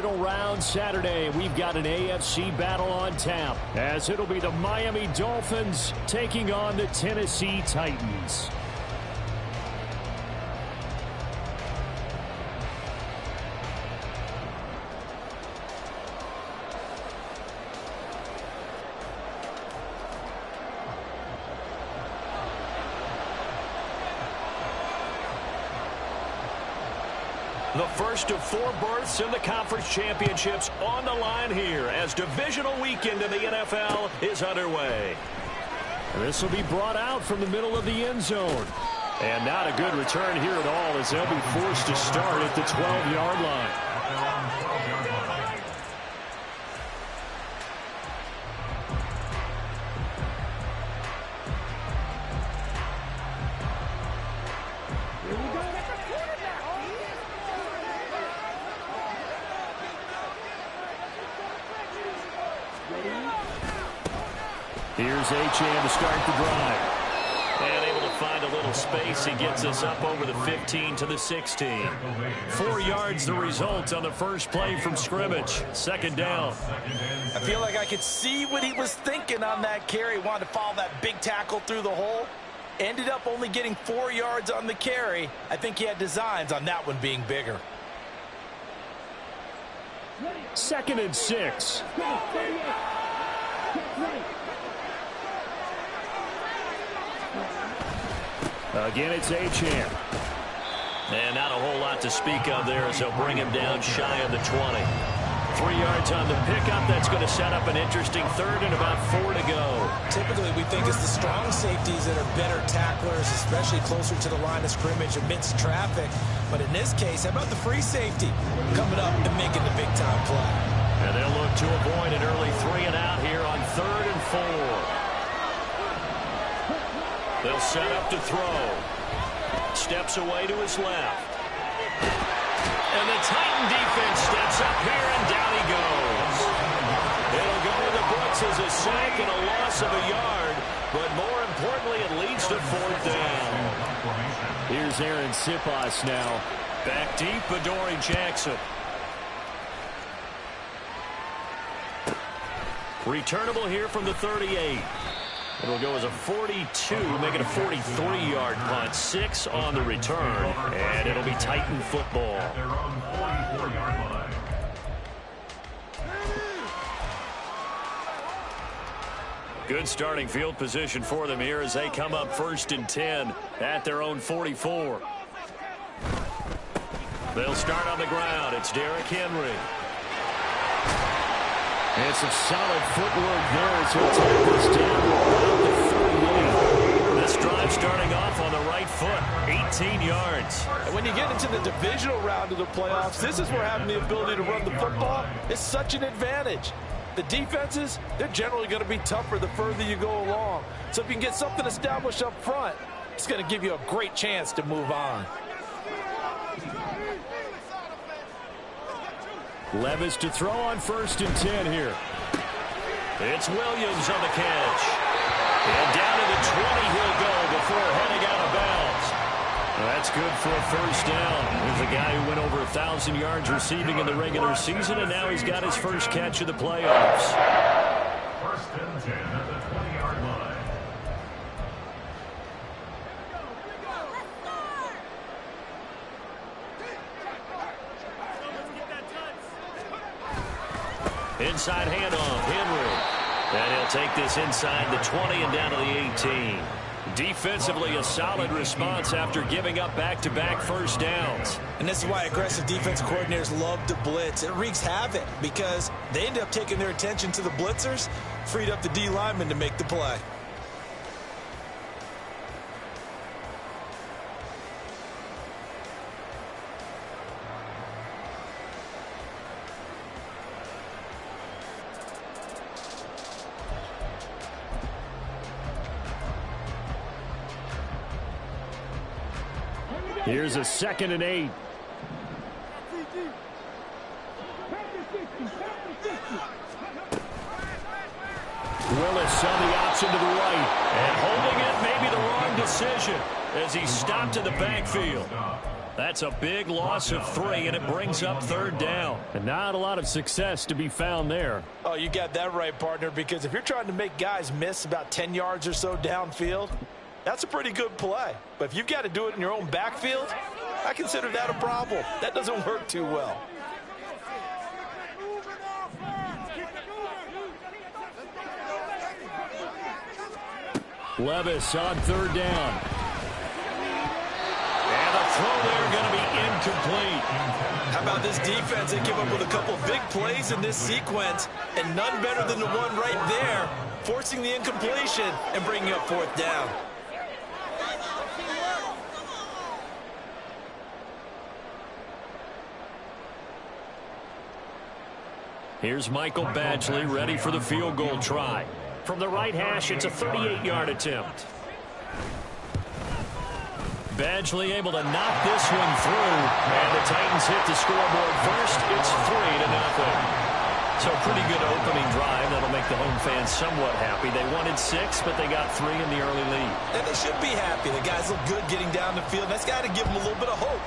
Round Saturday, we've got an AFC battle on tap, as it'll be the Miami Dolphins taking on the Tennessee Titans. The first of 4 berths in the conference championships on the line here as divisional weekend in the NFL is underway. This will be brought out from the middle of the end zone. And not a good return here at all, as they'll be forced to start at the 12-yard line. Here's Achane to start the drive. And able to find a little space. He gets us up over the 15 to the 16. 4 yards the result on the first play from scrimmage. Second down. I feel like I could see what he was thinking on that carry. Wanted to follow that big tackle through the hole. Ended up only getting 4 yards on the carry. I think he had designs on that one being bigger. 2nd and 6. Again, it's Achane. And not a whole lot to speak of there as they'll bring him down shy of the 20. 3 yards on the pickup. That's going to set up an interesting third and about 4 to go. Typically, we think it's the strong safeties that are better tacklers, especially closer to the line of scrimmage amidst traffic. But in this case, how about the free safety coming up and making the big-time play? And they'll look to avoid an early 3 and out here on 3rd and 4. They'll set up to throw. Steps away to his left. And the Titan defense steps up here, and down he goes. It'll go to the books as a sack and a loss of a yard, but more importantly, it leads to 4th down. Here's Aaron Sipas now. Back deep, Adoree Jackson. Returnable here from the 38. It'll go as a 42, make it a 43-yard punt. 6 on the return, and it'll be Titan football. Good starting field position for them here as they come up 1st and 10 at their own 44. They'll start on the ground. It's Derrick Henry. And some solid footwork there as he'll take this down around the 38. This drive starting off on the right foot, 18 yards. And when you get into the divisional round of the playoffs, this is where having the ability to run the football is such an advantage. The defenses, they're generally going to be tougher the further you go along. So if you can get something established up front, it's going to give you a great chance to move on. Levis to throw on 1st and 10 here. It's Williams on the catch. And down to the 20 he'll go before heading out of bounds. That's good for a 1st down. There's a guy who went over 1,000 yards receiving in the regular season, and now he's got his first catch of the playoffs. 1st and 10 at the 20-yard line. Inside handoff, Henry. And he'll take this inside the 20 and down to the 18. Defensively, a solid response after giving up back-to-back 1st downs. And this is why aggressive defense coordinators love to blitz. It wreaks havoc because they end up taking their attention to the blitzers, freed up the D lineman to make the play. Here's a 2nd and 8. Willis on the option to the right. And holding it may be the wrong decision as he's stopped in the backfield. That's a big loss of 3, and it brings up 3rd down. And not a lot of success to be found there. Oh, you got that right, partner, because if you're trying to make guys miss about 10 yards or so downfield, that's a pretty good play. But if you've got to do it in your own backfield, I consider that a problem. That doesn't work too well. Levis on 3rd down. And the throw there going to be incomplete. How about this defense? They came up with a couple big plays in this sequence, and none better than the one right there, forcing the incompletion and bringing up 4th down. Here's Michael Badgley ready for the field goal try. From the right hash, it's a 38-yard attempt. Badgley able to knock this one through. And the Titans hit the scoreboard first. It's 3-0. So pretty good opening drive. That'll make the home fans somewhat happy. They wanted 6, but they got 3 in the early lead. And they should be happy. The guys look good getting down the field. That's got to give them a little bit of hope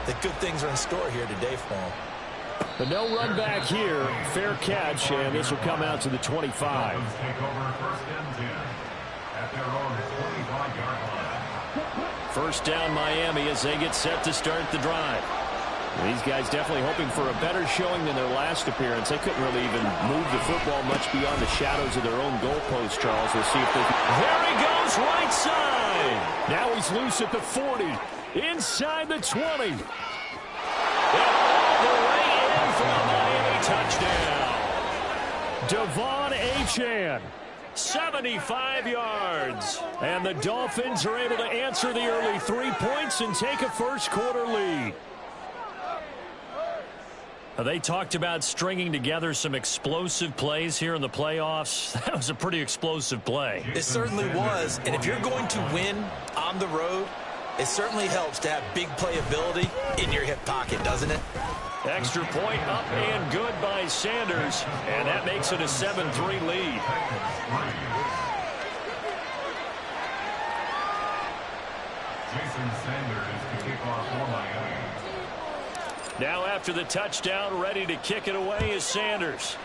that good things are in store here today for them. But no run back here. Fair catch, and this will come out to the 25. Take over 1st and 10 at their own 25-yard line. First down Miami as they get set to start the drive. These guys definitely hoping for a better showing than their last appearance. They couldn't really even move the football much beyond the shadows of their own goalpost, Charles. We'll see if they... There he goes, right side. Now he's loose at the 40. Inside the 20. All the way in for a Miami touchdown. Devon Achane. 75 yards. And the Dolphins are able to answer the early 3 points and take a first-quarter lead. They talked about stringing together some explosive plays here in the playoffs. That was a pretty explosive play. It certainly was. And if you're going to win on the road, it certainly helps to have big playability in your hip pocket, doesn't it? Extra point up and good by Sanders. And that makes it a 7-3 lead. Jason Sanders to kick off for Miami. Now after the touchdown, ready to kick it away is Sanders.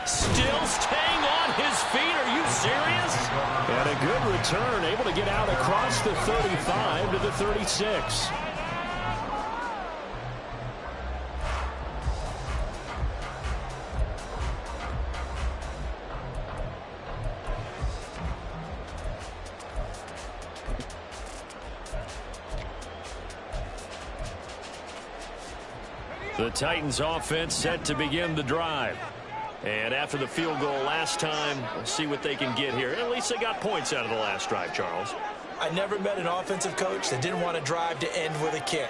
Still staying on his feet. Are you serious? And a good return, able to get out across the 35 to the 36. The Titans offense set to begin the drive. And after the field goal last time, we'll see what they can get here. At least they got points out of the last drive, Charles. I never met an offensive coach that didn't want to drive to end with a kick.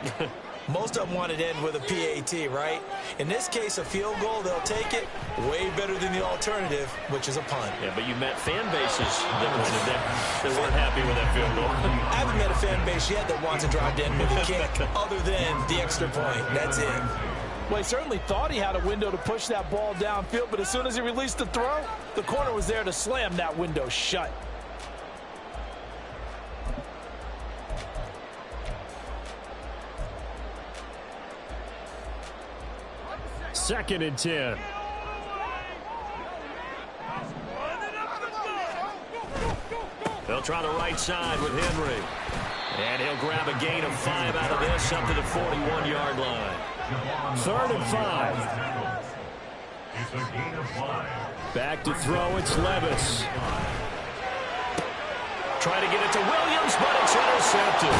Most of them wanted to end with a PAT, right? In this case, a field goal, they'll take it. Way better than the alternative, which is a punt. Yeah, but you met fan bases that weren't happy with that field goal. I haven't met a fan base yet that wants to drive to end with a kick other than the extra point. That's it. Well, he certainly thought he had a window to push that ball downfield, but as soon as he released the throw, the corner was there to slam that window shut. Second and 10. They'll try the right side with Henry. And he'll grab a gain of 5 out of this up to the 41-yard line. 3rd and 5. It's a gain of 5. Back to throw, it's Levis. Try to get it to Williams, but it's intercepted.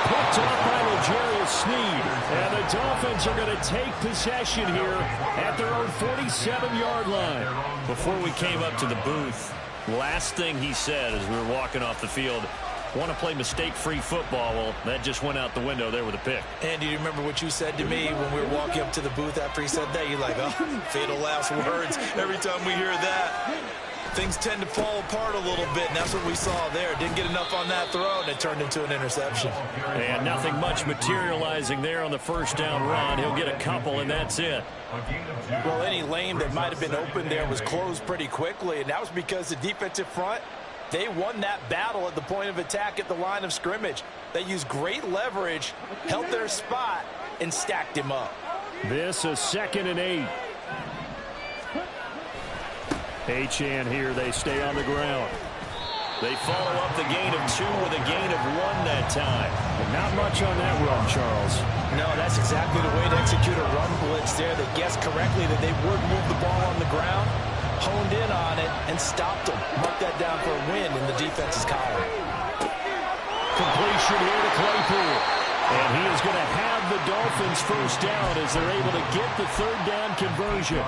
Picked up by L'Jarius Sneed. And the Dolphins are going to take possession here at their own 47-yard line. Before we came up to the booth, last thing he said as we were walking off the field, want to play mistake-free football. Well, that just went out the window there with a pick. Andy, do you remember what you said to me when we were walking up to the booth after he said that? You're like, oh, fatal last words every time we hear that. things tend to fall apart a little bit, and that's what we saw there. Didn't get enough on that throw, and it turned into an interception. And nothing much materializing there on the first down run. He'll get a couple, and that's it. Well, any lane that might have been open there was closed pretty quickly, and that was because the defensive front, they won that battle at the point of attack at the line of scrimmage. They used great leverage, held their spot, and stacked him up. This is 2nd and 8. Achane here. They stay on the ground. They follow up the gain of 2 with a gain of 1 that time. Not much on that run, Charles. No, that's exactly the way to execute a run blitz there. They guessed correctly that they would move the ball on the ground, honed in on it, and stopped them. Mark that down for a win in the defense's column. Completion here to Claypool. And he is going to have the Dolphins first down as they're able to get the 3rd down conversion.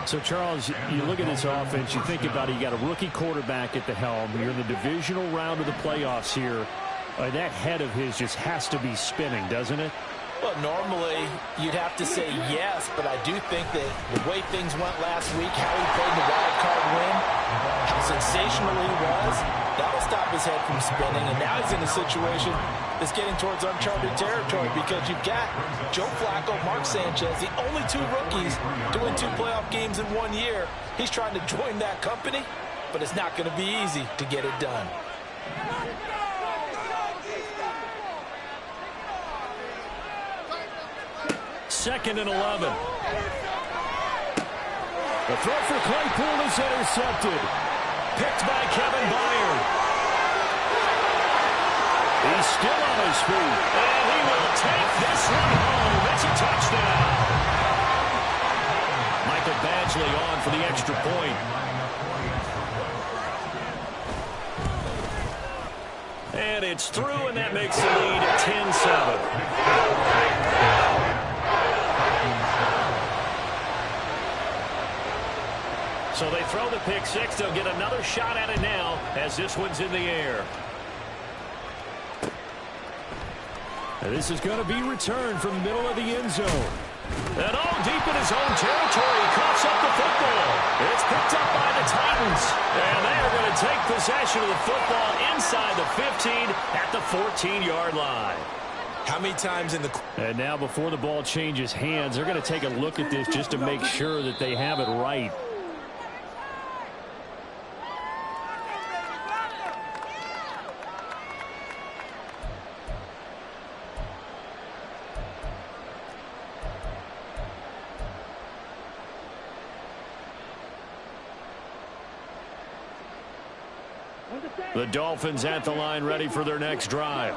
So, Charles, you look at this offense, you think about it, you got a rookie quarterback at the helm. You're in the divisional round of the playoffs here. That head of his just has to be spinning, doesn't it? Well, normally you'd have to say yes, but I do think that the way things went last week, how he played the wild card win, how sensational he was, that'll stop his head from spinning. And now he's in a situation that's getting towards uncharted territory because you've got Joe Flacco, Mark Sanchez, the only 2 rookies doing 2 playoff games in 1 year. He's trying to join that company, but it's not going to be easy to get it done. Second and 11. The throw for Claypool is intercepted. Picked by Kevin Byard. He's still on his feet. And he will take this one home. It's a touchdown. Michael Badgley on for the extra point. And it's through, and that makes the lead 10-7. So they throw the pick 6. They'll get another shot at it now as this one's in the air. And this is going to be returned from the middle of the end zone. And deep in his own territory, he coughs up the football. It's picked up by the Titans. And they are going to take possession of the football inside the 15 at the 14-yard line. How many times in the... And now before the ball changes hands, they're going to take a look at this just to make sure that they have it right. The Dolphins at the line ready for their next drive.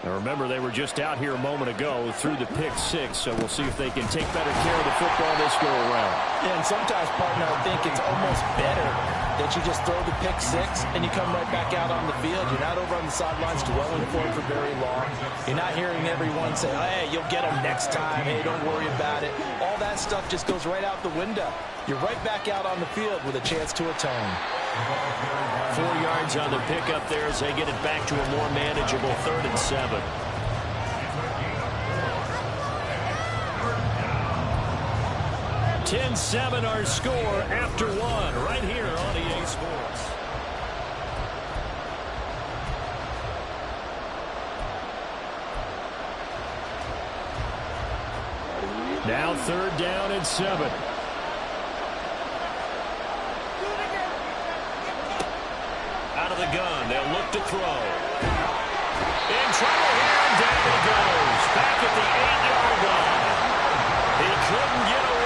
Now remember, they were just out here a moment ago through the pick 6, so we'll see if they can take better care of the football this go around. Yeah, and sometimes, partner, I think it's almost better that you just throw the pick 6 and you come right back out on the field. You're not over on the sidelines dwelling for it for very long. You're not hearing everyone say, hey, you'll get them next time. Hey, don't worry about it. All that stuff just goes right out the window. You're right back out on the field with a chance to atone. 4 yards on the pickup there as they get it back to a more manageable 3rd and 7. (10-7) our score after 1 right here on EA Sports. Now 3rd down and 7. Out of the gun, they'll look to throw. In trouble here, and down he goes. Back at the 8-yard line. He couldn't get away.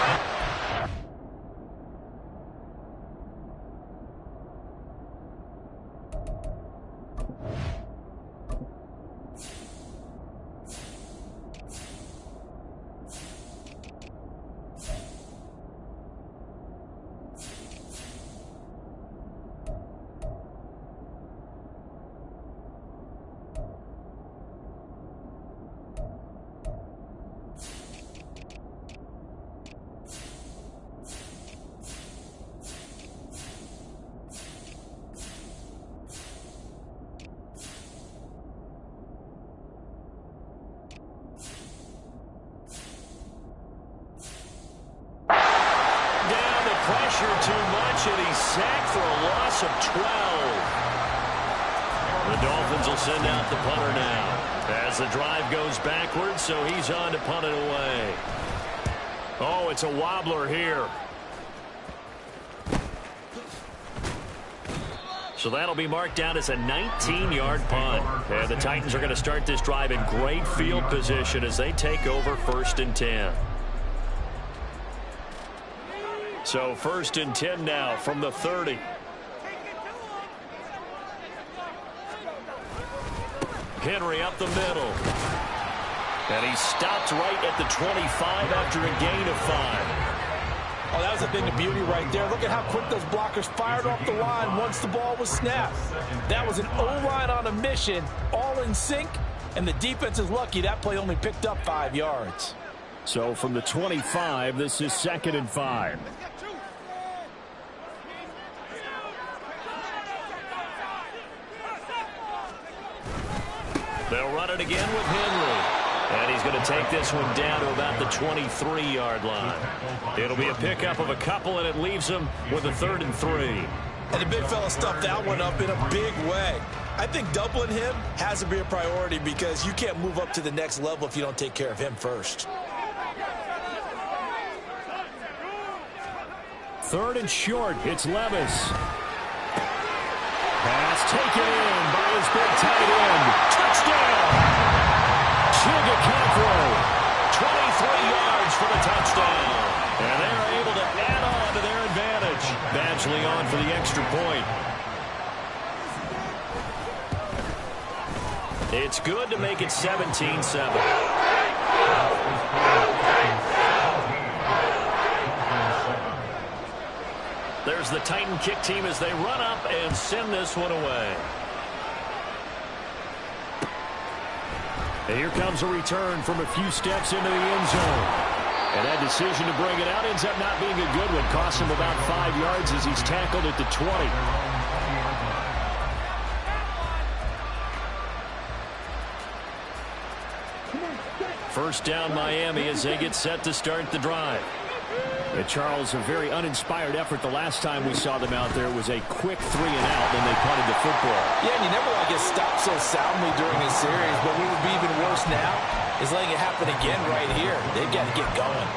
sack for a loss of 12. The Dolphins will send out the punter now as the drive goes backwards, so he's on to punt it away. Oh, it's a wobbler here. So that'll be marked down as a 19-yard punt. And the Titans are going to start this drive in great field position as they take over 1st and 10. So 1st and 10 now from the 30. Henry up the middle. And he stopped right at the 25 after a gain of 5. Oh, that was a thing of beauty right there. Look at how quick those blockers fired off the line once the ball was snapped. That was an O-line on a mission, all in sync, and the defense is lucky that play only picked up 5 yards. So from the 25, this is 2nd and 5. They'll run it again with Henry. And he's going to take this one down to about the 23-yard line. It'll be a pickup of a couple, and it leaves them with a 3rd and 3. And the big fella stuffed that one up in a big way. I think doubling him has to be a priority because you can't move up to the next level if you don't take care of him first. 3rd and short. It's Levis. Pass taken in by his big tight end. Touchdown! Chigakakro. 23 yards for the touchdown. And they're able to add on to their advantage. Badgley on for the extra point. It's good to make it 17-7. There's the Titan kick team as they run up and send this one away. And here comes a return from a few steps into the end zone. And that decision to bring it out ends up not being a good one. Costs him about 5 yards as he's tackled at the 20. First down Miami as they get set to start the drive. And Charles, a very uninspired effort the last time we saw them out there. It was a quick 3 and out, then they punted the football. Yeah, and you never want to get stopped so soundly during a series, but what would be even worse now is letting it happen again right here. They've got to get going.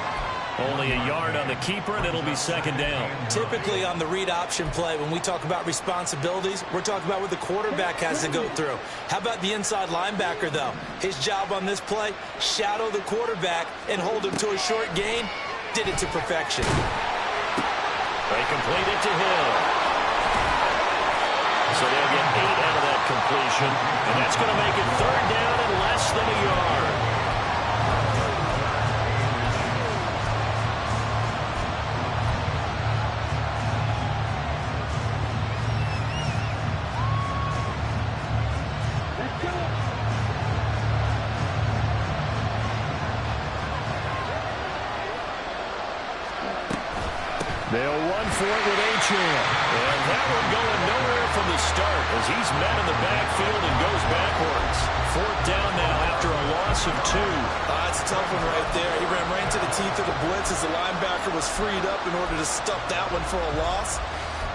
Only a yard on the keeper, and it'll be 2nd down. Typically on the read option play, when we talk about responsibilities, we're talking about what the quarterback has to go through. How about the inside linebacker, though? His job on this play, shadow the quarterback and hold him to a short gain. Did it to perfection. They complete it to Hill. So they'll get 8 out of that completion, and that's going to make it 3rd down and less than a yard. They'll run for it with Achane. And that one going nowhere from the start as he's met in the backfield and goes backwards. 4th down now after a loss of 2. That's a tough one right there. He ran right into the teeth of the blitz as the linebacker was freed up in order to stuff that one for a loss.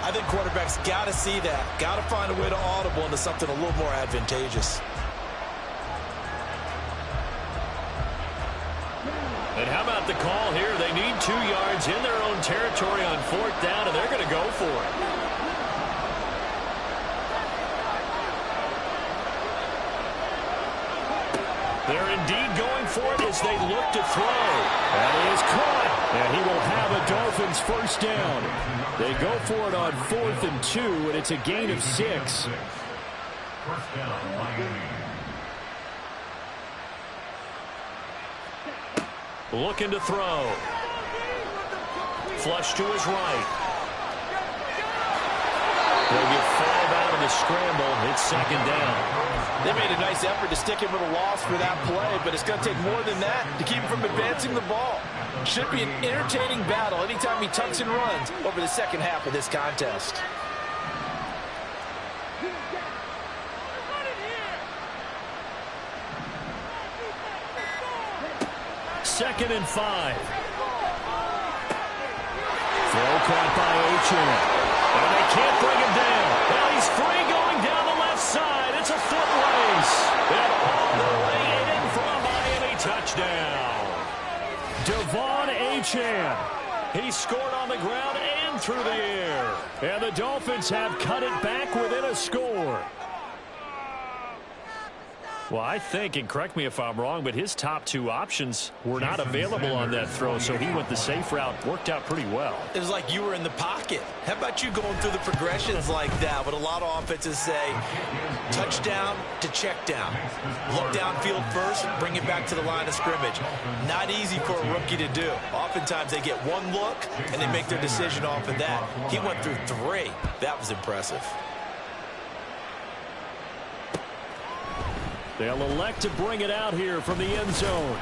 I think quarterbacks got to see that. Got to find a way to audible into something a little more advantageous. And how about the call here? They need 2 yards in their own territory on 4th down, and they're going to go for it. They're indeed going for it as they look to throw. That is caught. And he will have a Dolphins 1st down. They go for it on 4th and 2, and it's a gain of 6. 1st down, Miami. Looking to throw. Flush to his right. They'll get 5 out of the scramble. It's 2nd down. They made a nice effort to stick him with a loss for that play, but it's going to take more than that to keep him from advancing the ball. Should be an entertaining battle anytime he tucks and runs over the second half of this contest. Second and 5. Throw caught by Achane. And they can't bring him down. Well, he's free going down the left side. It's a foot race. And all the way in for a Miami touchdown. Devon Achane. He scored on the ground and through the air. And the Dolphins have cut it back within a score. Well, I think, and correct me if I'm wrong, but his top two options were not available on that throw, so he went the safe route. Worked out pretty well. It was like you were in the pocket. How about you going through the progressions like that? But a lot of offenses say touchdown to check down. Look downfield first, bring it back to the line of scrimmage. Not easy for a rookie to do. Oftentimes they get one look, and they make their decision off of that. He went through three. That was impressive. They'll elect to bring it out here from the end zone.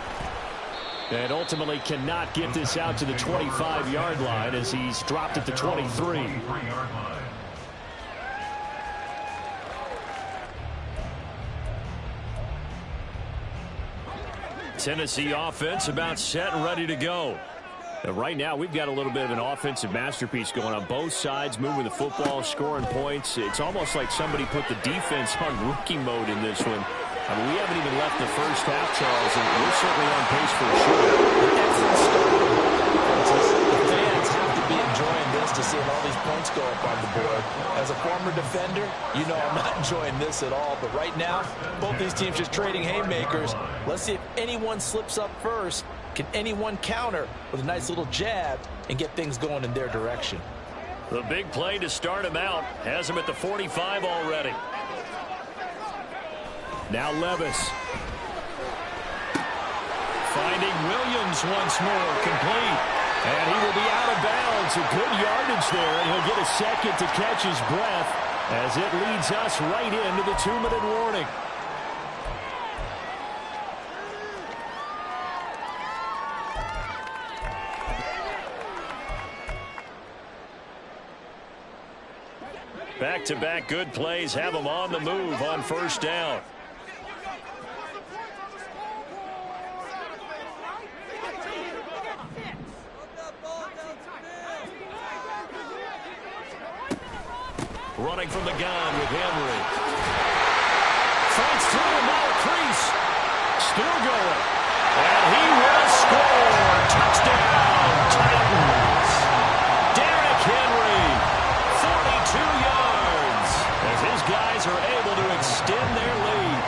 And ultimately cannot get this out to the 25-yard line as he's dropped at the 23. Tennessee offense about set and ready to go. And right now, we've got a little bit of an offensive masterpiece going on both sides, moving the football, scoring points. It's almost like somebody put the defense on rookie mode in this one. I mean, we haven't even left the first half, Charles, and we're certainly on pace for a shootout. The fans have to be enjoying this to see all these points go up on the board. As a former defender, you know I'm not enjoying this at all. But right now, both these teams just trading haymakers. Let's see if anyone slips up first. Can anyone counter with a nice little jab and get things going in their direction? The big play to start him out has him at the 45 already. Now Levis. Finding Williams once more, complete. And he will be out of bounds. A good yardage there, and he'll get a second to catch his breath as it leads us right into the 2-minute warning. Back-to-back good plays have him on the move on first down. Running from the gun with Henry. Fights through him, now a crease. Still going. And he will score. Touchdown, Titans. Derrick Henry, 42 yards. As his guys are able to extend their lead.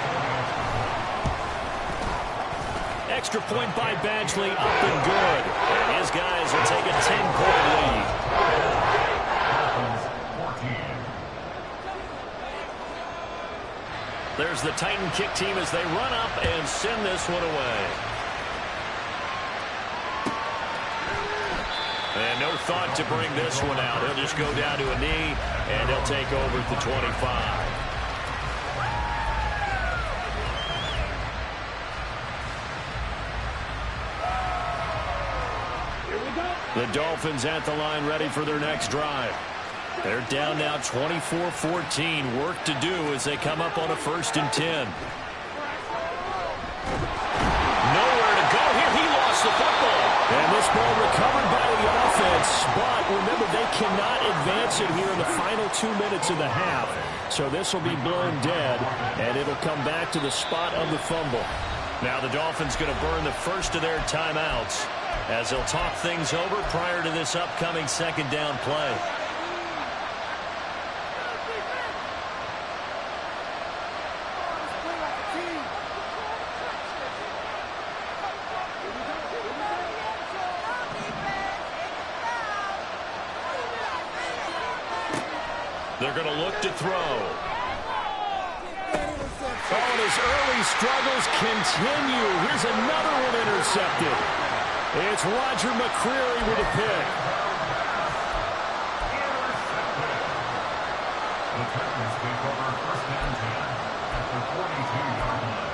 Extra point by Badgley, up and good. And his guys will take a 10-point lead. There's the Titan kick team as they run up and send this one away. And no thought to bring this one out. He'll just go down to a knee, and he'll take over at the 25. The Dolphins at the line ready for their next drive. They're down now 24-14. Work to do as they come up on a 1st and 10. Nowhere to go here. He lost the football. And this ball recovered by the offense. But remember, they cannot advance it here in the final 2 minutes of the half. So this will be blown dead, and it'll come back to the spot of the fumble. Now the Dolphins going to burn the first of their timeouts as they'll talk things over prior to this upcoming 2nd down play. They're going to look to throw. Oh, and his early struggles continue. Here's another one intercepted. It's Roger McCreary with a pick. The Titans take over 1st and 10 at the 42-yard line.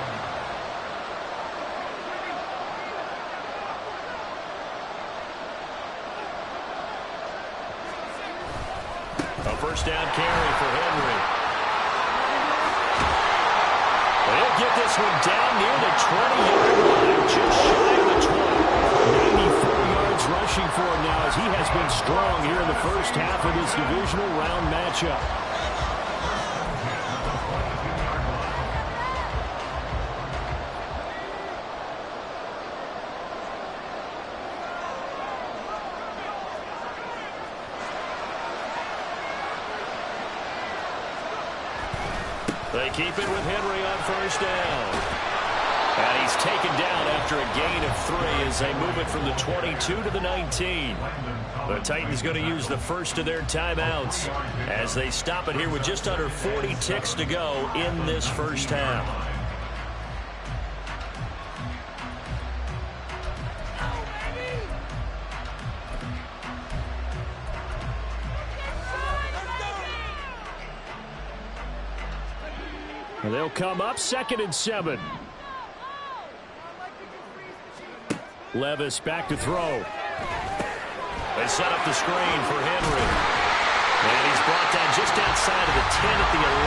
A 1st down carry for Henry. They'll get this one down near the 20-yard line, just shy of the 20. 94 yards rushing for him now as he has been strong here in the first half of this divisional round matchup. They keep it with Henry on first down. And he's taken down after a gain of 3 as they move it from the 22 to the 19. The Titans going to use the first of their timeouts as they stop it here with just under 40 ticks to go in this first half. And they'll come up 2nd and 7. Levis back to throw. They set up the screen for Henry. And he's brought down just outside of the 10 at the 11.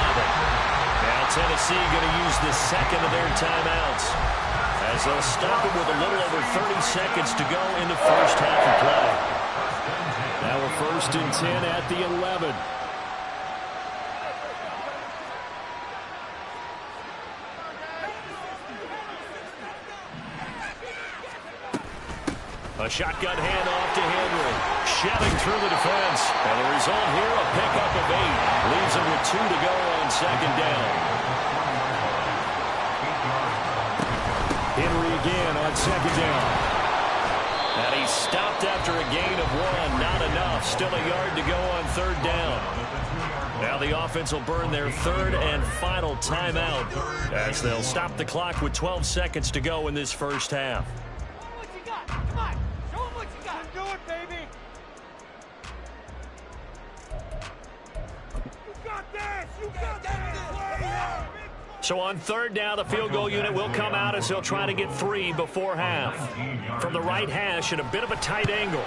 Now Tennessee going to use the second of their timeouts as they'll stop it with a little over 30 seconds to go in the first half of play. Now we're 1st and 10 at the 11. A shotgun handoff to Henry. Shoving through the defense. And the result here, a pickup of 8. Leaves him with 2 to go on 2nd down. Henry again on 2nd down. And he's stopped after a gain of 1. Not enough. Still a yard to go on 3rd down. Now the offense will burn their 3rd and final timeout as they'll stop the clock with 12 seconds to go in this first half. So on 3rd down, the field goal unit will come out as they'll try to get 3 before half. From the right hash at a bit of a tight angle.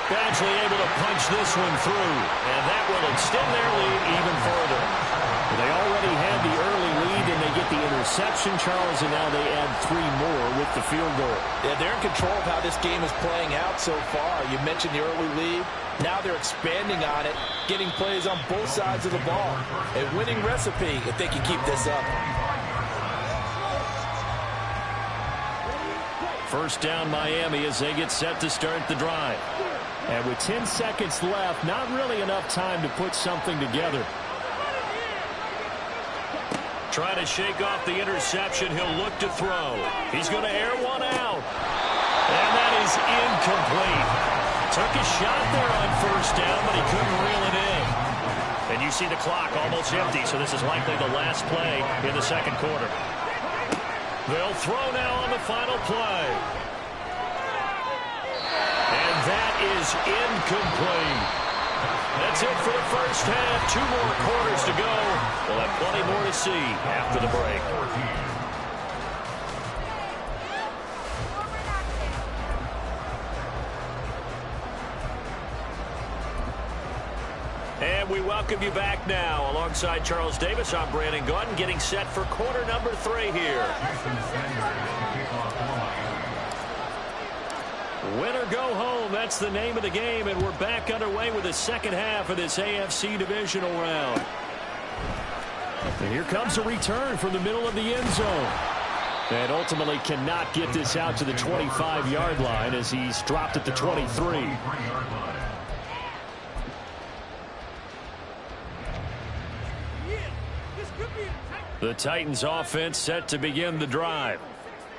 Badgley able to punch this one through, and that will extend their lead even further. They already had the early lead, and they get the interception, Charles, and now they add 3 more with the field goal. Yeah, they're in control of how this game is playing out so far. You mentioned the early lead. Now they're expanding on it, getting plays on both sides of the ball. A winning recipe if they can keep this up. 1st down Miami as they get set to start the drive. And with 10 seconds left, not really enough time to put something together. Trying to shake off the interception. He'll look to throw. He's going to air one out. And that is incomplete. Took a shot there on 1st down, but he couldn't reel it in. And you see the clock almost empty, so this is likely the last play in the 2nd quarter. They'll throw now on the final play. And that is incomplete. That's it for the first half. 2 more quarters to go. We'll have plenty more to see after the break. And we welcome you back now. Alongside Charles Davis, I'm Brandon Gaudin, getting set for quarter number 3 here. Win or go home, that's the name of the game, and we're back underway with the second half of this AFC divisional round. And here comes a return from the middle of the end zone. And ultimately cannot get this out to the 25-yard line as he's dropped at the 23. The Titans offense set to begin the drive.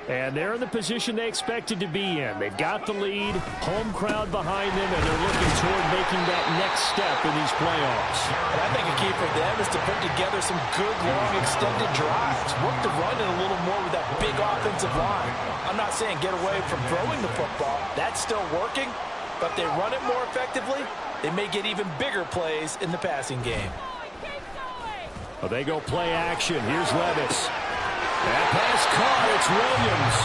And they're in the position they expected to be in. They've got the lead, home crowd behind them, and they're looking toward making that next step in these playoffs. And I think a key for them is to put together some good, long, extended drives. Work the run in a little more with that big offensive line. I'm not saying get away from throwing the football. That's still working. But if they run it more effectively, they may get even bigger plays in the passing game. Well, they go play action. Here's Levis. That pass caught. It's Williams.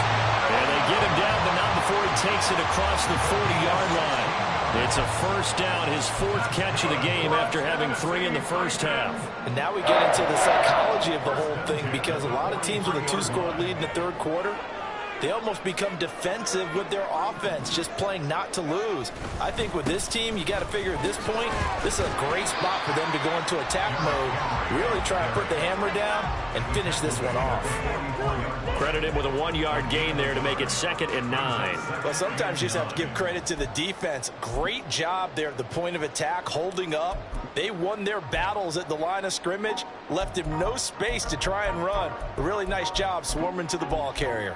And they get him down, but not before he takes it across the 40-yard line. It's a first down, his 4th catch of the game after having 3 in the first half. And now we get into the psychology of the whole thing because a lot of teams with a 2-score lead in the 3rd quarter, they almost become defensive with their offense, just playing not to lose. I think with this team, you got to figure at this point, this is a great spot for them to go into attack mode, really try and put the hammer down and finish this one off. Credit him with a 1-yard gain there to make it 2nd and 9. Well, sometimes you just have to give credit to the defense. Great job there at the point of attack, holding up. They won their battles at the line of scrimmage, left him no space to try and run. A really nice job swarming to the ball carrier.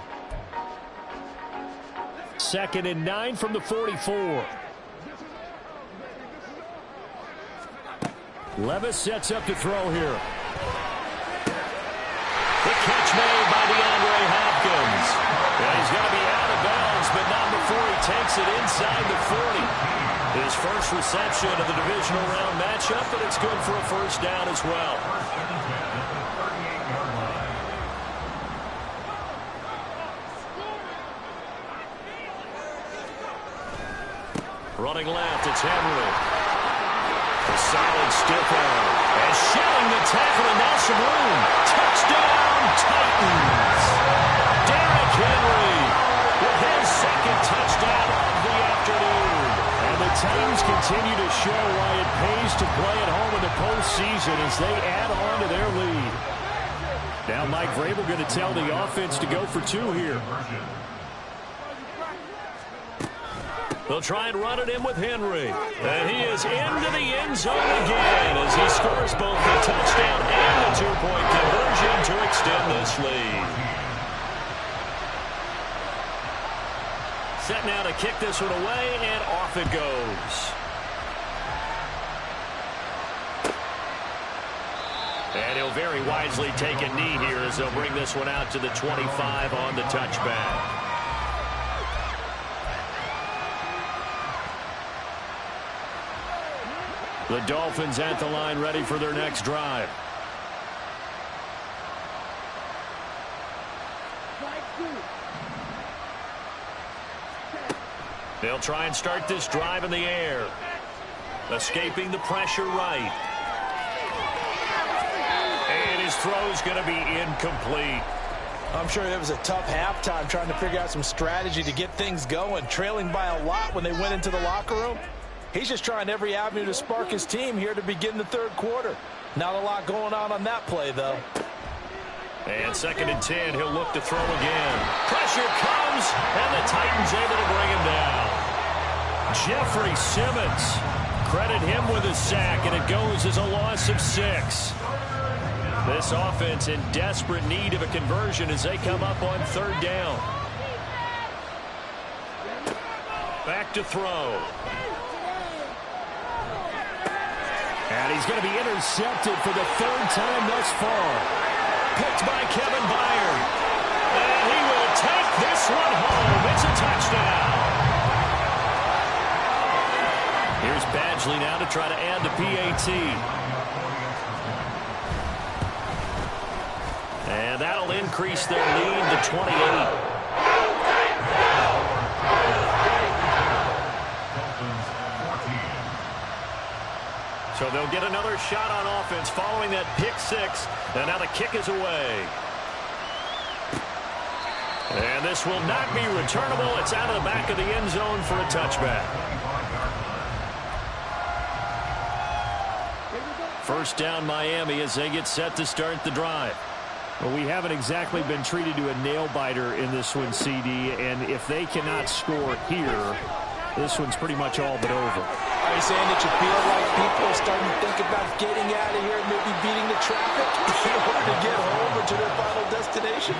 2nd and 9 from the 44. Levis sets up to throw here. The catch made by DeAndre Hopkins. And he's going to be out of bounds, but not before he takes it inside the 40. His first reception of the divisional round matchup, but it's good for a first down as well. Running left, it's Henry. A solid stiff arm. And shedding the tackle, and now some room. Touchdown, Titans. Derrick Henry with his 2nd touchdown of the afternoon. And the Titans continue to show why it pays to play at home in the postseason as they add on to their lead. Now Mike Vrabel going to tell the offense to go for 2 here. They'll try and run it in with Henry. And he is into the end zone again as he scores both the touchdown and the 2-point conversion to extend this lead. Set now to kick this one away, and off it goes. And he'll very wisely take a knee here as they'll bring this one out to the 25 on the touchback. The Dolphins at the line ready for their next drive. They'll try and start this drive in the air. Escaping the pressure right. And his throw's going to be incomplete. I'm sure it was a tough halftime trying to figure out some strategy to get things going, trailing by a lot when they went into the locker room. He's just trying every avenue to spark his team here to begin the 3rd quarter. Not a lot going on that play, though. And 2nd and 10, he'll look to throw again. Pressure comes, and the Titans able to bring him down. Jeffrey Simmons, credit him with a sack, and it goes as a loss of 6. This offense in desperate need of a conversion as they come up on 3rd down. Back to throw. And he's going to be intercepted for the 3rd time thus far. Picked by Kevin Byard. And he will take this one home. It's a touchdown. Here's Badgley now to try to add the PAT. And that'll increase their lead to 28. So they'll get another shot on offense following that pick 6. And now the kick is away. And this will not be returnable. It's out of the back of the end zone for a touchback. First down Miami as they get set to start the drive. Well, we haven't exactly been treated to a nail-biter in this one, CD. And if they cannot score here, this one's pretty much all but over. Are you saying that you feel like people are starting to think about getting out of here and maybe beating the traffic in order to get home or to their final destination?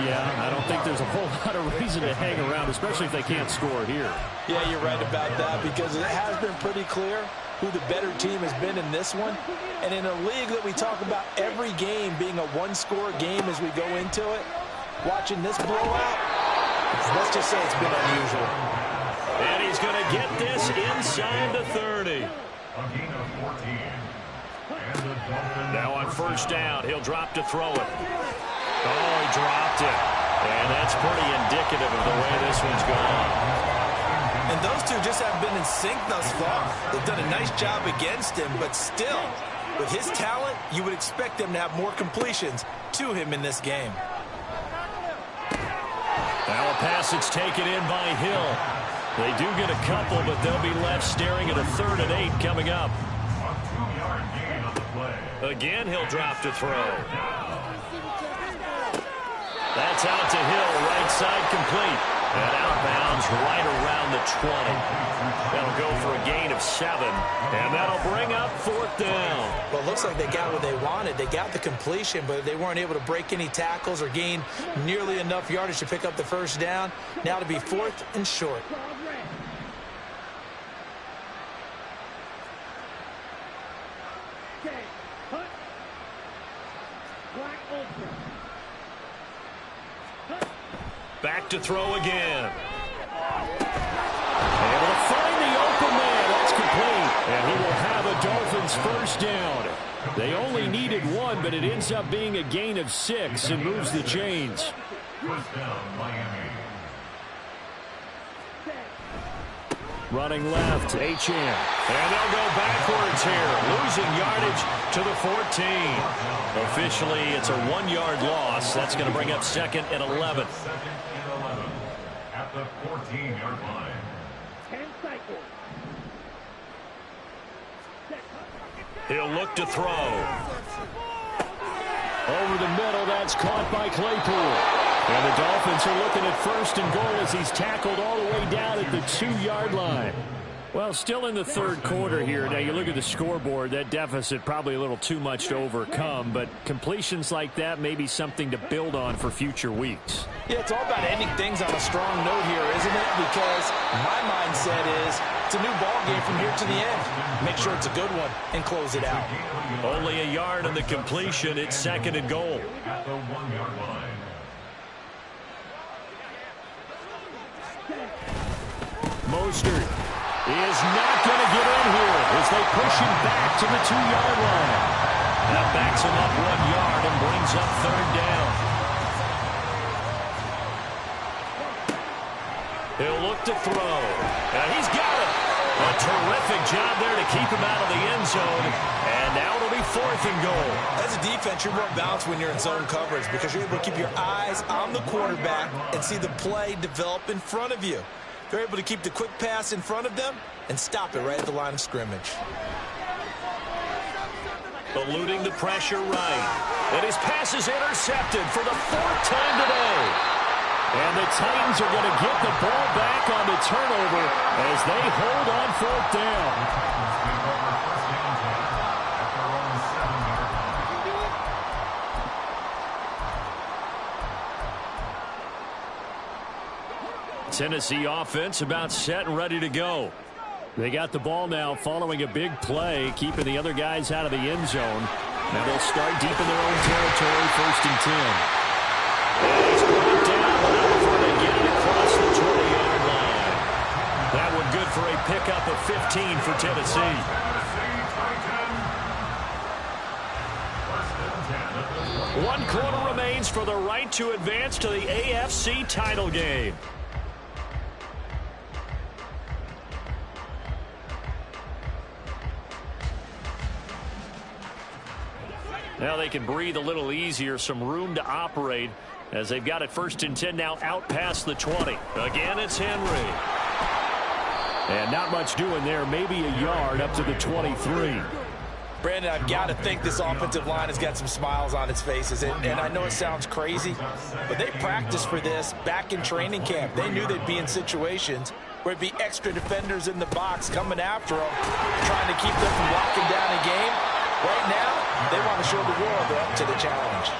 Yeah, I don't think there's a whole lot of reason to hang around, especially if they can't score here. Yeah, you're right about that because it has been pretty clear who the better team has been in this one. And in a league that we talk about every game being a one-score game as we go into it, watching this blowout, let's just say it's been unusual. And he's going to get this inside the 30. Now on first down, he'll drop to throw it. Oh, he dropped it. And that's pretty indicative of the way this one's gone. And those two just haven't been in sync thus far. They've done a nice job against him, but still, with his talent, you would expect them to have more completions to him in this game. pass that's taken in by Hill. They do get a couple, but they'll be left staring at a 3rd and 8 coming up. Again, he'll drop to throw. That's out to Hill, right side complete. And outbounds right around the 20. That'll go for a gain of 7. And that'll bring up 4th down. Well, it looks like they got what they wanted. They got the completion, but they weren't able to break any tackles or gain nearly enough yardage to pick up the 1st down. Now to be 4th and short. Back to throw again. Able to find the open man. That's complete. And he will have a Dolphins 1st down. They only needed 1, but it ends up being a gain of 6 and moves the chains. Running left, H.M. And they'll go backwards here, losing yardage to the 14. Officially, it's a 1-yard loss. That's going to bring up 2nd and 11. At the 14-yard line. 10 cycles. He'll look to throw. Over the middle, that's caught by Claypool. And the Dolphins are looking at 1st and goal as he's tackled all the way down at the 2-yard line. Well, still in the 3rd quarter here. Now, you look at the scoreboard, that deficit probably a little too much to overcome, but completions like that may be something to build on for future weeks. Yeah, it's all about ending things on a strong note here, isn't it? Because my mindset is it's a new ball game from here to the end. Make sure it's a good one and close it out. Only a yard on the completion. It's 2nd and goal. At the 1-yard line. Mostert is not going to get in here as they push him back to the 2-yard line. That backs him up 1 yard and brings up 3rd down. He'll look to throw. And he's got it. A terrific job there to keep him out of the end zone. And now it'll be 4th and goal. As a defense, you're more balanced when you're in zone coverage because you're able to keep your eyes on the quarterback and see the play develop in front of you. They're able to keep the quick pass in front of them and stop it right at the line of scrimmage. Eluding the pressure right. And his pass is intercepted for the 4th time today. And the Titans are going to get the ball back on the turnover as they hold on 4th down. Tennessee offense about set and ready to go. They got the ball now following a big play, keeping the other guys out of the end zone. Now they'll start deep in their own territory, 1st and 10. And he's brought down before they get it across the 20-yard line. That one good for a pickup of 15 for Tennessee. 1 quarter remains for the right to advance to the AFC title game. Now they can breathe a little easier, some room to operate as they've got it 1st and 10 now out past the 20. Again, it's Henry. And not much doing there, maybe a yard up to the 23. Brandon, I've got to think this offensive line has got some smiles on its faces. And I know it sounds crazy, but they practiced for this back in training camp. They knew they'd be in situations where it'd be extra defenders in the box coming after them, trying to keep them from locking down a game. Right now, they want to show the world they're up to the challenge.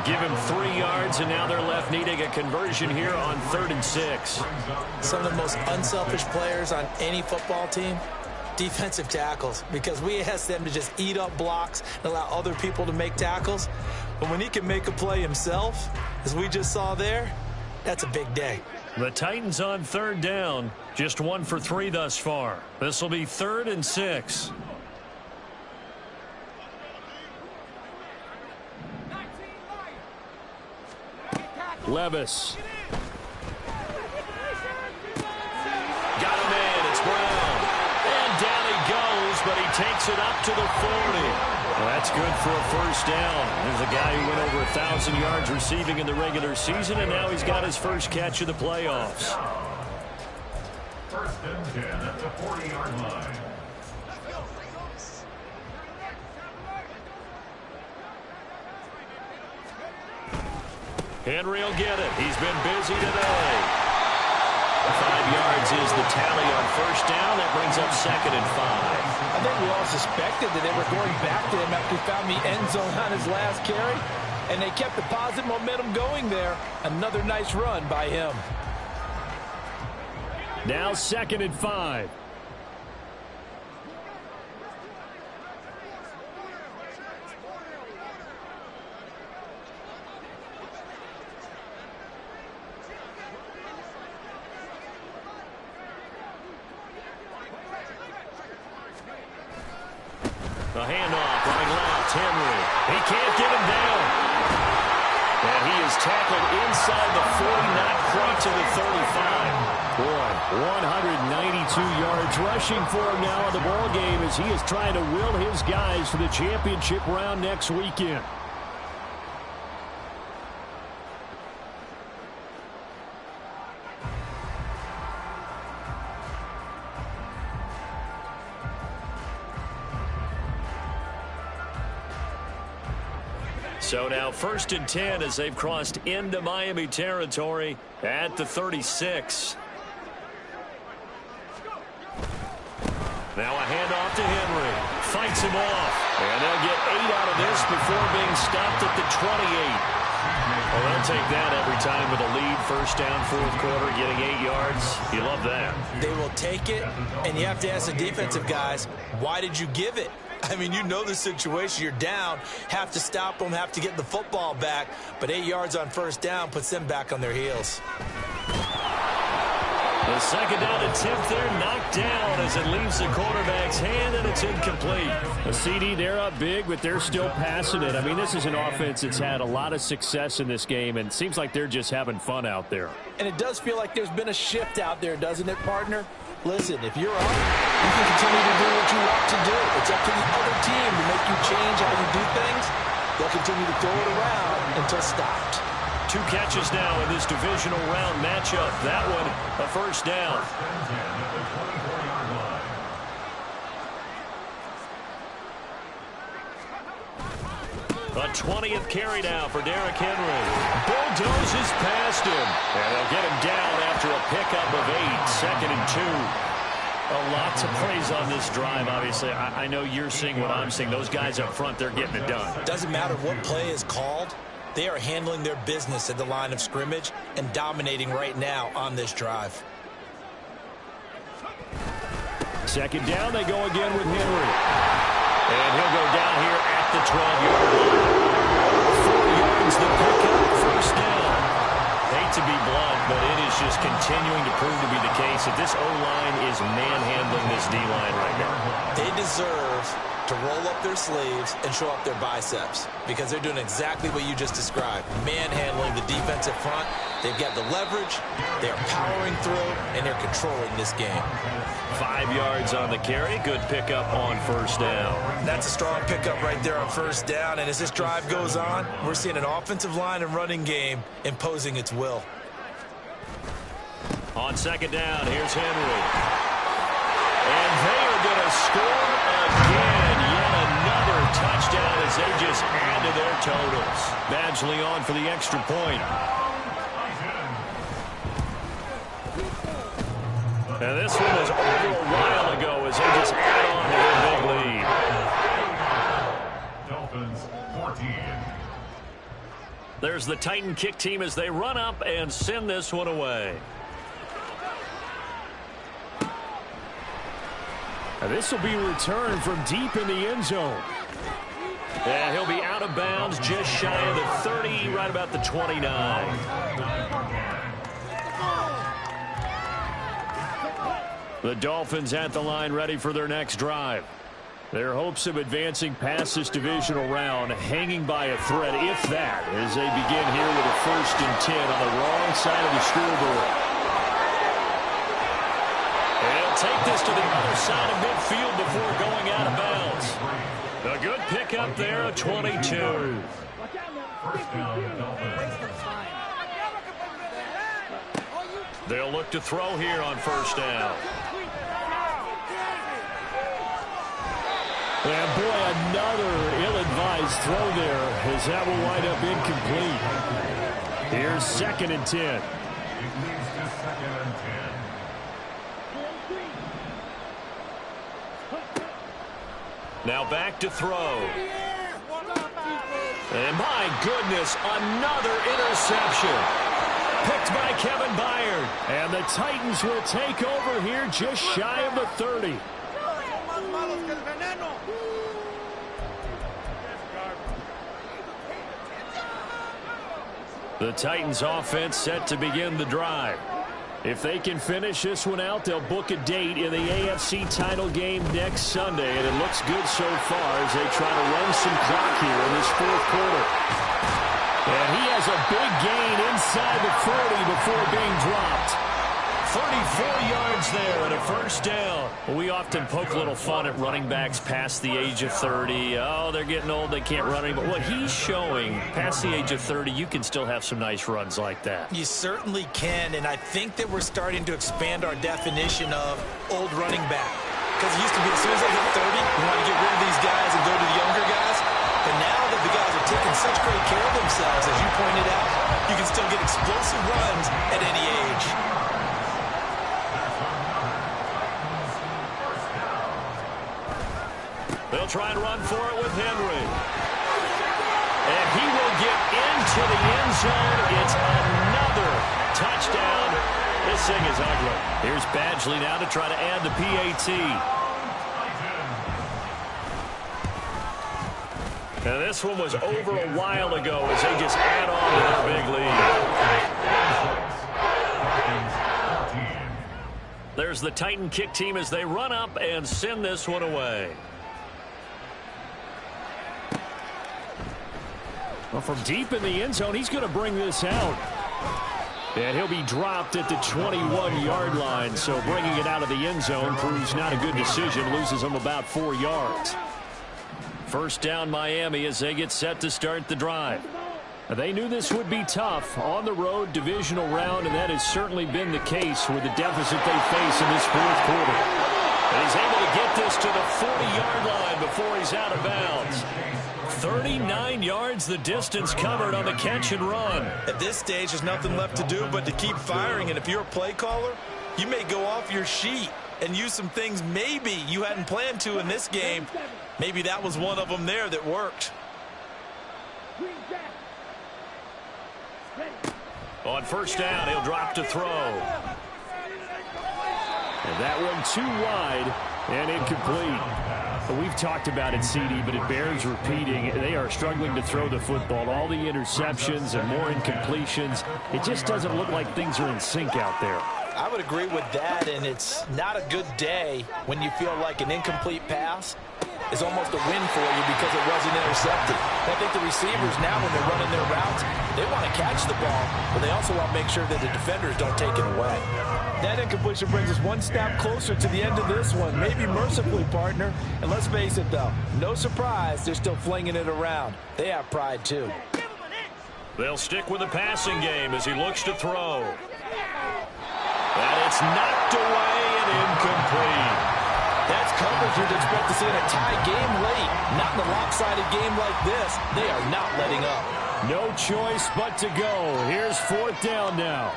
Give him 3 yards, and now they're left needing a conversion here on 3rd and 6. Some of the most unselfish players on any football team, defensive tackles, because we ask them to just eat up blocks and allow other people to make tackles. But when he can make a play himself, as we just saw there, that's a big day. The Titans on 3rd down, just 1 for 3 thus far. This will be 3rd and 6. Levis. Got him in. It's Brown. And down he goes, but he takes it up to the 40. Well, that's good for a first down. There's a guy who went over 1,000 yards receiving in the regular season, and now he's got his first catch of the playoffs. First and 10 at the 40-yard line. Henry will get it. He's been busy today. 5 yards is the tally on first down. That brings up 2nd and 5. I think we all suspected that they were going back to him after he found the end zone on his last carry, and they kept the positive momentum going there. Another nice run by him. Now 2nd and 5. The handoff running left. Henry. He can't get him down. And he is tackled inside the 40, not quite to the 35. Boy, 192 yards rushing for him now in the ball game as he is trying to will his guys to the championship round next weekend. So now 1st and 10 as they've crossed into Miami territory at the 36. Now a handoff to Henry. Fights him off. And they'll get 8 out of this before being stopped at the 28. Well, they'll take that every time with a lead. First down, 4th quarter, getting 8 yards. You love that. They will take it, and you have to ask the defensive guys, why did you give it? I mean, you know the situation. You're down, have to stop them, have to get the football back. But 8 yards on first down puts them back on their heels. The 2nd down attempt there knocked down as it leaves the quarterback's hand, and it's incomplete. A CD, they're up big, but they're still passing it. I mean, this is an offense that's had a lot of success in this game, and it seems like they're just having fun out there. And it does feel like there's been a shift out there, doesn't it, partner? Listen, if you're up, you can continue to do what you want to do. It's up to the other team to make you change how you do things. They'll continue to throw it around until stopped. 2 catches now in this divisional round matchup. That one, a first down. A 20th carry now for Derrick Henry. Bulldozes past him. And they'll get him down after a pickup of 8. 2nd and 2. A lot to praise on this drive, obviously. I know you're seeing what I'm seeing. Those guys up front, they're getting it done. Doesn't matter what play is called. They are handling their business at the line of scrimmage and dominating right now on this drive. 2nd down, they go again with Henry. And he'll go down here at the 12-yard line. 4 yards the pickup, first down. Hate to be blunt, but it is just continuing to prove to be the case that this O-line is manhandling this D-line right now. They deserve to roll up their sleeves and show up their biceps because they're doing exactly what you just described. Manhandling the defensive front. They've got the leverage. They're powering through, and they're controlling this game. 5 yards on the carry. Good pickup on first down. That's a strong pickup right there on first down. And as this drive goes on, we're seeing an offensive line and running game imposing its will. On 2nd down, here's Henry. And they are going to score again. Yet another touchdown as they just add to their totals. Badgley on for the extra point. And this one was over a while ago as they just add on to their big lead. Dolphins 14. There's the Titan kick team as they run up and send this one away. Now this will be returned from deep in the end zone. And he'll be out of bounds just shy of the 30, right about the 29. The Dolphins at the line ready for their next drive. Their hopes of advancing past this divisional round hanging by a thread, if that, as they begin here with a 1st and 10 on the wrong side of the scoreboard. And he'll take this to the other side of midfield before going out of bounds. A good pickup there, a 22. First down, Dolphins. They'll look to throw here on first down. And boy, another ill-advised throw there, as that will wind up incomplete. Here's 2nd and 10. It leads to 2nd and 10. Now back to throw. And my goodness, another interception. Picked by Kevin Byard. And the Titans will take over here just shy of the 30. The Titans offense set to begin the drive. If they can finish this one out, they'll book a date in the AFC title game next Sunday, and it looks good so far as they try to run some clock here in this 4th quarter. And he has a big gain inside the 40 before being dropped. 34 yards there and a first down. We often poke a little fun at running backs past the age of 30. Oh, they're getting old, they can't run anymore. What he's showing, past the age of 30, you can still have some nice runs like that. You certainly can, and I think that we're starting to expand our definition of old running back. Because it used to be as soon as they hit 30, you want to get rid of these guys and go to the younger guys. But now that the guys are taking such great care of themselves, as you pointed out, you can still get explosive runs at any age. They'll try and run for it with Henry. And he will get into the end zone. It's another touchdown. This thing is ugly. Here's Badgley now to try to add the PAT. Now this one was over a while ago as they just add on to their big lead. There's the Titan kick team as they run up and send this one away. Well, from deep in the end zone, he's going to bring this out. And he'll be dropped at the 21-yard line. So bringing it out of the end zone proves not a good decision. Loses him about 4 yards. First down Miami as they get set to start the drive. They knew this would be tough on the road, divisional round, and that has certainly been the case with the deficit they face in this 4th quarter. And he's able to get this to the 40-yard line before he's out of bounds. 39 yards the distance covered on the catch and run. At this stage, there's nothing left to do but to keep firing. And if you're a play caller, you may go off your sheet and use some things maybe you hadn't planned to in this game. Maybe that was one of them there that worked. On first down, he'll drop to throw. And that one too wide and incomplete. We've talked about it, CD, but it bears repeating. They are struggling to throw the football. All the interceptions and more incompletions. It just doesn't look like things are in sync out there. I would agree with that, and it's not a good day when you feel like an incomplete pass is almost a win for you because it wasn't intercepted. I think the receivers now, when they're running their routes, they want to catch the ball, but they also want to make sure that the defenders don't take it away. That incompletion brings us one step closer to the end of this one. Maybe mercifully, partner. And let's face it, though, no surprise, they're still flinging it around. They have pride, too. They'll stick with the passing game as he looks to throw. And it's knocked away and incomplete. That's coverage you'd expect to see in a tie game late. Not in a lopsided game like this. They are not letting up. No choice but to go. Here's 4th down now.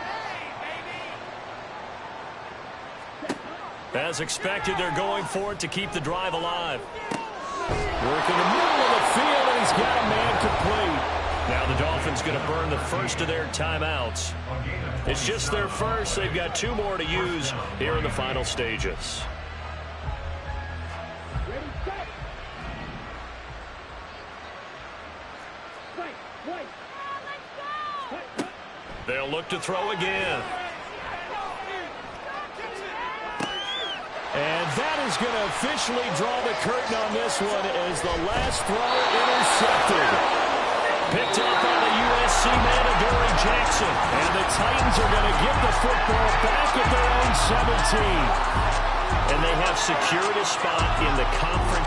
As expected, they're going for it to keep the drive alive. Work in the middle of the field, and he's got a man complete. Now the Dolphins going to burn the first of their timeouts. It's just their first. They've got 2 more to use here in the final stages. They'll look to throw again. And that is going to officially draw the curtain on this one as the last throw intercepted. Picked up on the USC man, Adoree Jackson. And the Titans are going to get the football back at their own 17. And they have secured a spot in the conference